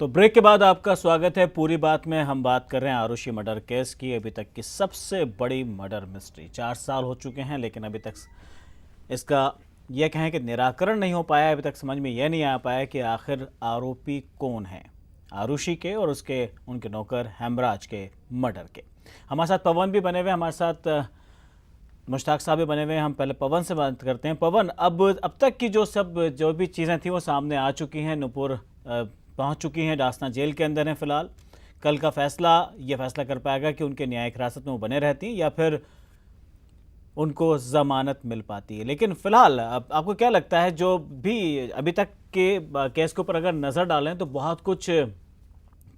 तो ब्रेक के बाद आपका स्वागत है। पूरी बात में हम बात कर रहे हैं आरुषि मर्डर केस की, अभी तक की सबसे बड़ी मर्डर मिस्ट्री। 4 साल हो चुके हैं लेकिन अभी तक इसका यह कहें कि निराकरण नहीं हो पाया। अभी तक समझ में यह नहीं आ पाया कि आखिर आरोपी कौन है आरुषि के और उनके नौकर हेमराज के मर्डर के। हमारे साथ पवन भी बने हुए, हमारे साथ मुश्ताक साहब भी बने हुए हैं। हम पहले पवन से बात करते हैं। पवन, अब तक की जो भी चीज़ें थी वो सामने आ चुकी हैं। नुपुर पहुंच चुकी हैं, डासना जेल के अंदर हैं फिलहाल। कल का ये फैसला कर पाएगा कि उनके न्यायिक हिरासत में वो बने रहती हैं या फिर उनको जमानत मिल पाती है। लेकिन फिलहाल आपको क्या लगता है, जो भी अभी तक के केस के ऊपर अगर नज़र डालें तो बहुत कुछ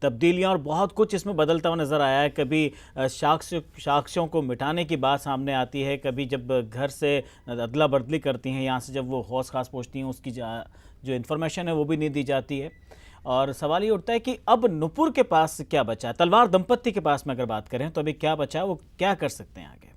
तब्दीलियां और बहुत कुछ इसमें बदलता हुआ नज़र आया है। कभी साक्ष्यों को मिटाने की बात सामने आती है, कभी जब घर से अदला बदली करती हैं, यहाँ से जब वो हौस खास पहुँचती हैं उसकी जो इन्फॉर्मेशन है वो भी नहीं दी जाती है। और सवाल ये उठता है कि अब नुपुर के पास क्या बचा है। तलवार दंपत्ति के पास में अगर बात करें तो अभी क्या बचा है, वो क्या कर सकते हैं आगे।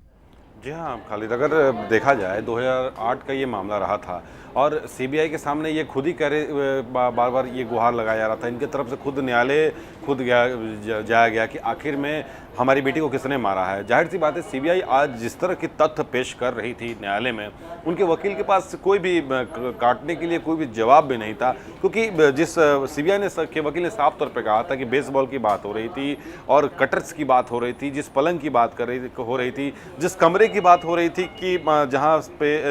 जी हाँ खालिद, अगर देखा जाए 2008 का ये मामला रहा था और सीबीआई के सामने ये खुद ही बार बार ये गुहार लगाया जा रहा था। इनकी तरफ से खुद न्यायालय जाया गया कि आखिर में हमारी बेटी को किसने मारा है। जाहिर सी बात है, सीबीआई आज जिस तरह की तथ्य पेश कर रही थी न्यायालय में, उनके वकील के पास कोई भी काटने के लिए कोई भी जवाब भी नहीं था। क्योंकि जिस सीबीआई के वकील ने साफ तौर पर कहा था कि बेसबॉल की बात हो रही थी और कटर्स की बात हो रही थी, जिस पलंग की बात हो रही थी, जिस कमरे की बात हो रही थी कि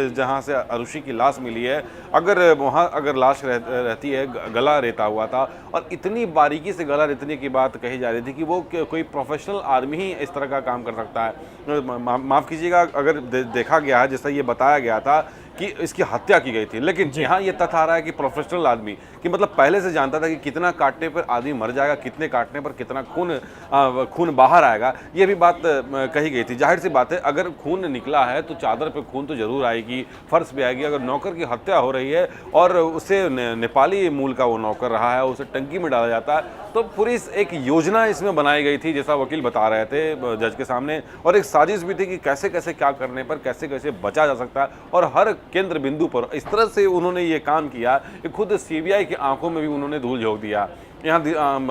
जहाँ से आरुषि की लाश मिली है, अगर लाश रहती है, गला रेता हुआ था। और इतनी बारीकी से गला रेतने की बात कही जा रही थी कि वो कोई प्रोफेशनल आदमी ही इस तरह का काम कर सकता है। माफ़ कीजिएगा, अगर देखा गया है, जैसा ये बताया गया था कि इसकी हत्या की गई थी, लेकिन यहाँ ये तथ्य आ रहा है कि प्रोफेशनल आदमी कि मतलब पहले से जानता था कि कितना काटने पर आदमी मर जाएगा, कितने काटने पर कितना खून बाहर आएगा। ये भी बात कही गई थी। जाहिर सी बात है, अगर खून निकला है तो चादर पे खून तो जरूर आएगी, फर्श पे आएगी। अगर नौकर की हत्या हो रही है और उसे नेपाली मूल का वो नौकर रहा है, उसे टंकी में डाला जाता है, तो पूरी एक योजना इसमें बनाई गई थी, जैसा वकील बता रहे थे जज के सामने। और एक साजिश भी थी कि कैसे कैसे क्या करने पर कैसे कैसे बचा जा सकता है। और हर केंद्र बिंदु पर इस तरह से उन्होंने ये काम किया कि खुद सीबीआई की आंखों में भी उन्होंने धूल झोंक दिया। यहाँ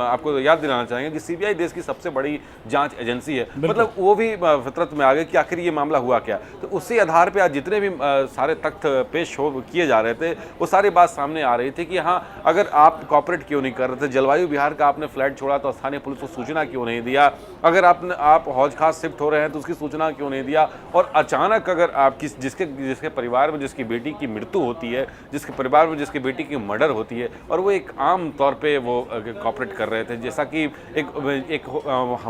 आपको याद दिलाना चाहेंगे कि सीबीआई देश की सबसे बड़ी जांच एजेंसी है। मतलब वो भी फितरत में आ गए कि आखिर ये मामला हुआ क्या। तो उसी आधार पे आज जितने भी सारे तथ्य पेश किए जा रहे थे, वो सारी बात सामने आ रही थी कि हाँ, अगर आप कॉपरेट क्यों नहीं कर रहे थे, जलवायु विहार का आपने फ्लैट छोड़ा तो स्थानीय पुलिस को सूचना क्यों नहीं दिया, अगर आप हौज खास शिफ्ट हो रहे हैं तो उसकी सूचना क्यों नहीं दिया। और अचानक अगर आप जिसके परिवार में जिसकी बेटी की मृत्यु होती है, जिसके परिवार में जिसकी बेटी की मर्डर होती है, और वो एक आम तौर पर वो कॉपरेट कर रहे थे, जैसा कि एक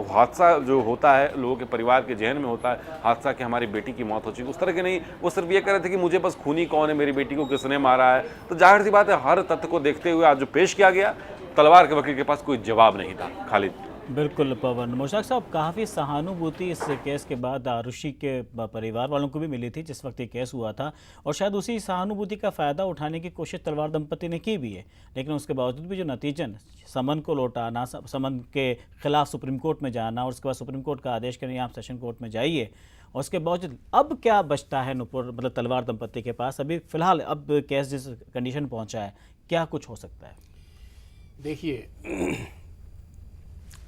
हादसा जो होता है लोगों के परिवार के जहन में होता है, हादसा कि हमारी बेटी की मौत हो चुकी, उस तरह के नहीं। वो सिर्फ ये कह रहे थे कि मुझे बस खूनी कौन है, मेरी बेटी को किसने मारा है। तो जाहिर सी बात है, हर तथ्य को देखते हुए आज जो पेश किया गया, तलवार के वकील के पास कोई जवाब नहीं था। खालिद। बिल्कुल पवन। मुश्ताक साहब, काफ़ी सहानुभूति इस केस के बाद आरुषि के परिवार वालों को भी मिली थी जिस वक्त ये केस हुआ था, और शायद उसी सहानुभूति का फ़ायदा उठाने की कोशिश तलवार दंपति ने की भी है। लेकिन उसके बावजूद भी जो नतीजन, समन को लौटाना, समन के खिलाफ सुप्रीम कोर्ट में जाना और उसके बाद सुप्रीम कोर्ट का आदेश करने आप सेशन कोर्ट में जाइए, और उसके बावजूद अब क्या बचता है नुपुर मतलब तलवार दंपति के पास अभी फ़िलहाल? अब केस जिस कंडीशन पहुँचा है, क्या कुछ हो सकता है? देखिए,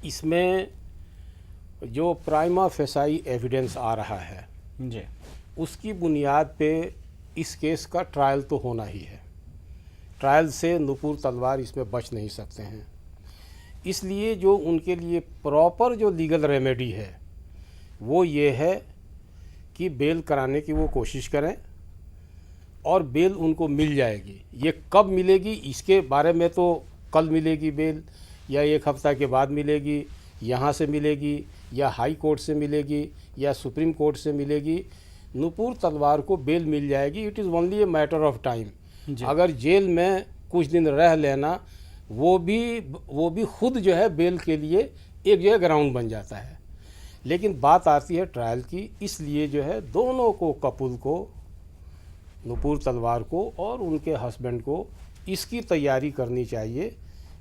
इसमें जो प्राइमा फेसाई एविडेंस आ रहा है जी, उसकी बुनियाद पे इस केस का ट्रायल तो होना ही है। ट्रायल से नुपुर तलवार इसमें बच नहीं सकते हैं। इसलिए जो उनके लिए प्रॉपर जो लीगल रेमेडी है वो ये है कि बेल कराने की वो कोशिश करें, और बेल उनको मिल जाएगी। ये कब मिलेगी इसके बारे में तो कल मिलेगी बेल, या एक हफ्ता के बाद मिलेगी, यहाँ से मिलेगी, या हाई कोर्ट से मिलेगी, या सुप्रीम कोर्ट से मिलेगी, नुपुर तलवार को बेल मिल जाएगी। It is only a matter of time. अगर जेल में कुछ दिन रह लेना, वो भी खुद जो है बेल के लिए एक जो है ग्राउंड बन जाता है। लेकिन बात आती है ट्रायल की, इसलिए जो है दोनों को, कपुल को, नुपुर तलवार को और उनके हस्बैंड को इसकी तैयारी करनी चाहिए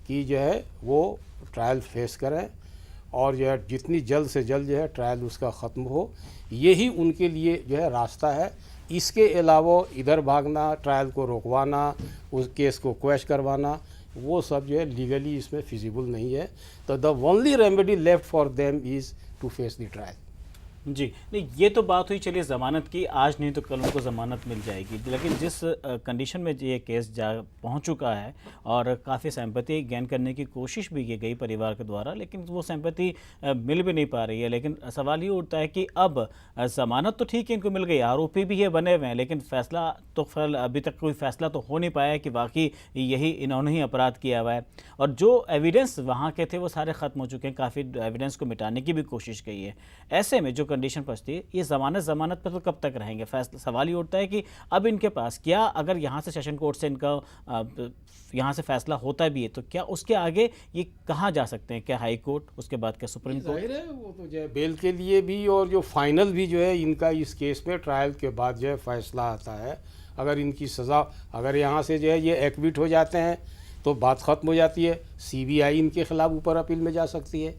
कि जो है वो ट्रायल फेस करें, और जो है जितनी जल्द से जल्द जो है ट्रायल उसका ख़त्म हो। यही उनके लिए जो है रास्ता है। इसके अलावा इधर भागना, ट्रायल को रोकवाना, उस केस को क्वैश करवाना, वो सब जो है लीगली इसमें फिजिबल नहीं है। तो the only remedy left for them is to face the trial. जी, नहीं ये तो बात हुई चलिए ज़मानत की, आज नहीं तो कल उनको ज़मानत मिल जाएगी, लेकिन जिस कंडीशन में ये केस जा पहुंच चुका है और काफ़ी सिंपैथी गेन करने की कोशिश भी की गई परिवार के द्वारा, लेकिन वो सिंपैथी मिल भी नहीं पा रही है। लेकिन सवाल ये उठता है कि अब ज़मानत तो ठीक है इनको मिल गई, आरोपी भी ये बने हुए हैं, लेकिन फैसला तो फिर अभी तक कोई फैसला तो हो नहीं पाया है कि वाकई यही इन्होंने ही अपराध किया हुआ है। और जो एविडेंस वहाँ के थे वो सारे ख़त्म हो चुके हैं, काफ़ी एविडेंस को मिटाने की भी कोशिश की है। ऐसे में जो कंडीशन पहुंचती है, ये जमानत पर तो कब तक रहेंगे? फैसला सवाल ये उठता है कि अब इनके पास क्या, अगर यहाँ से सेशन कोर्ट से इनका यहाँ से फैसला होता भी है तो क्या उसके आगे ये कहाँ जा सकते हैं? क्या हाई कोर्ट, उसके बाद क्या सुप्रीम कोर्ट? जाहिर है वो तो जो है बेल के लिए भी, और जो फाइनल भी जो है इनका इस केस में ट्रायल के बाद जो है फैसला आता है। अगर इनकी सज़ा, अगर यहाँ से जो है ये एक्विट हो जाते हैं तो बात ख़त्म हो जाती है, सीबीआई इनके खिलाफ ऊपर अपील में जा सकती है।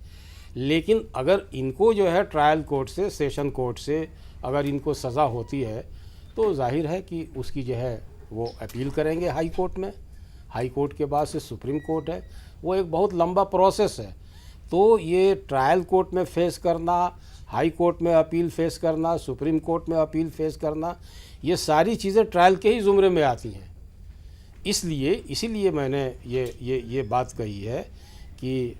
लेकिन अगर इनको जो है ट्रायल कोर्ट से, सेशन कोर्ट से अगर इनको सज़ा होती है तो जाहिर है कि उसकी जो है वो अपील करेंगे हाई कोर्ट में। हाई कोर्ट के बाद से सुप्रीम कोर्ट है, वो एक बहुत लंबा प्रोसेस है। तो ये ट्रायल कोर्ट में फेस करना, हाई कोर्ट में अपील फेस करना, सुप्रीम कोर्ट में अपील फेस करना, ये सारी चीज़ें ट्रायल के ही ज़ुमरे में आती हैं। इसीलिए मैंने ये बात कही है कि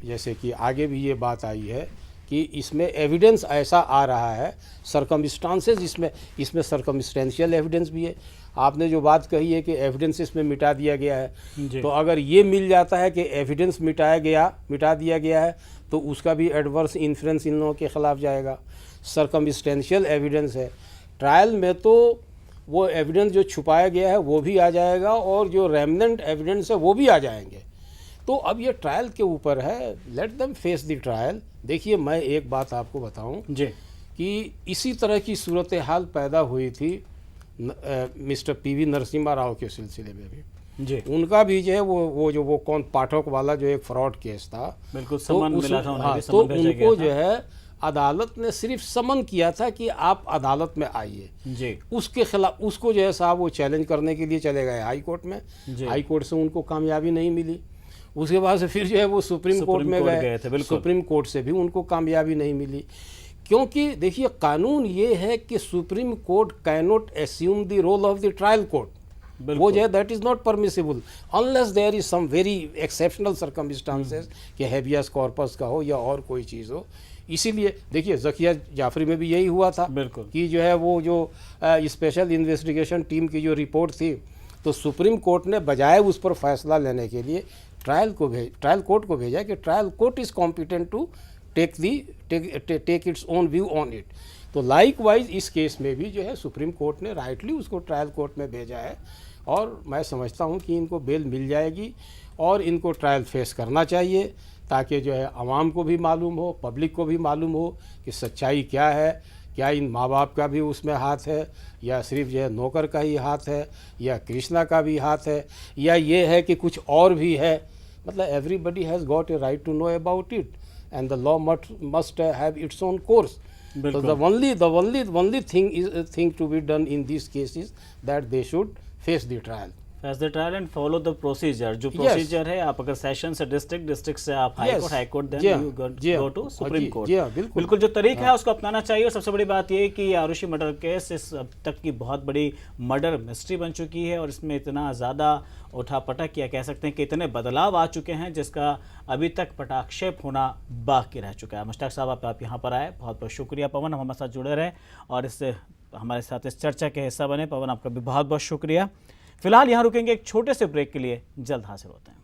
जैसे कि आगे भी ये बात आई है कि इसमें एविडेंस ऐसा आ रहा है, सरकमस्टांसेस इसमें सरकमस्टेंशियल एविडेंस भी है। आपने जो बात कही है कि एविडेंस इसमें मिटा दिया गया है, तो अगर ये मिल जाता है कि एविडेंस मिटा दिया गया है तो उसका भी एडवर्स इन्फ्लुएंस इन लोगों के ख़िलाफ़ जाएगा। सरकमस्टेंशियल एविडेंस है, ट्रायल में तो वो एविडेंस जो छुपाया गया है वो भी आ जाएगा और जो रेमनेंट एविडेंस है वो भी आ जाएंगे। तो अब ये ट्रायल के ऊपर है, let them face the trial. देखिए मैं एक बात आपको बताऊं जी कि इसी तरह की सूरत हाल पैदा हुई थी मिस्टर पीवी नरसिम्हा राव के सिलसिले में भी। जी, उनका भी जो है वो कौन पाठक वाला जो एक फ्रॉड केस था, बिल्कुल तो समन मिला था, उन्हें भी तो समन भेजा गया उनको था। जो है अदालत ने सिर्फ समन किया था कि आप अदालत में आइए। जी उसके खिलाफ उसको जो है साहब वो चैलेंज करने के लिए चले गए हाई कोर्ट में। जी। हाई कोर्ट से उनको कामयाबी नहीं मिली। उसके बाद से फिर जो है वो सुप्रीम कोर्ट में गए थे, बिल्कुल। सुप्रीम कोर्ट से भी उनको कामयाबी नहीं मिली। क्योंकि देखिए कानून ये है कि supreme court can not assume the role of the trial court. वो जो है that is not permissible unless there is some very exceptional circumstances कि हैबियस कॉर्पस का हो या और कोई चीज़ हो। इसीलिए देखिए ज़किया जाफरी में भी यही हुआ था, बिल्कुल, कि जो है वो जो स्पेशल इन्वेस्टिगेशन टीम की जो रिपोर्ट थी, तो सुप्रीम कोर्ट ने बजाय उस पर फैसला लेने के लिए ट्रायल कोर्ट को भेजा कि trial court is competent to take its own view on it. तो लाइक वाइज इस केस में भी जो है सुप्रीम कोर्ट ने राइटली उसको ट्रायल कोर्ट में भेजा है और मैं समझता हूँ कि इनको बेल मिल जाएगी और इनको ट्रायल फेस करना चाहिए, ताकि जो है आवाम को भी मालूम हो, पब्लिक को भी मालूम हो कि सच्चाई क्या है, क्या इन माँ बाप का भी उसमें हाथ है या सिर्फ जो है नौकर का ही हाथ है या कृष्णा का भी हाथ है या ये है कि कुछ और भी है। मतलब everybody has got a right to know about it and the law must have its own course. So the only thing to be done in these cases that they should face the trial. Face the trial and follow the procedure. जो procedure है, आप अगर session से district से आप high court then you go to supreme court. बिल्कुल जो तरीका है उसको अपनाना चाहिए। और सबसे बड़ी बात ये है कि आरुषि मर्डर केस इस अब तक की बहुत बड़ी मर्डर मिस्ट्री बन चुकी है और इसमें इतना ज़्यादा उठापटक या कह सकते हैं कि इतने बदलाव आ चुके हैं जिसका अभी तक पटाक्षेप होना बाकी रह चुका है। मुश्ताक साहब आप यहाँ पर आए, बहुत बहुत शुक्रिया। पवन हम हमारे साथ जुड़े रहे और इससे हमारे साथ इस चर्चा के हिस्सा बने। पवन आपका भी बहुत बहुत शुक्रिया। फिलहाल यहाँ रुकेंगे एक छोटे से ब्रेक के लिए, जल्द हाजिर होते हैं।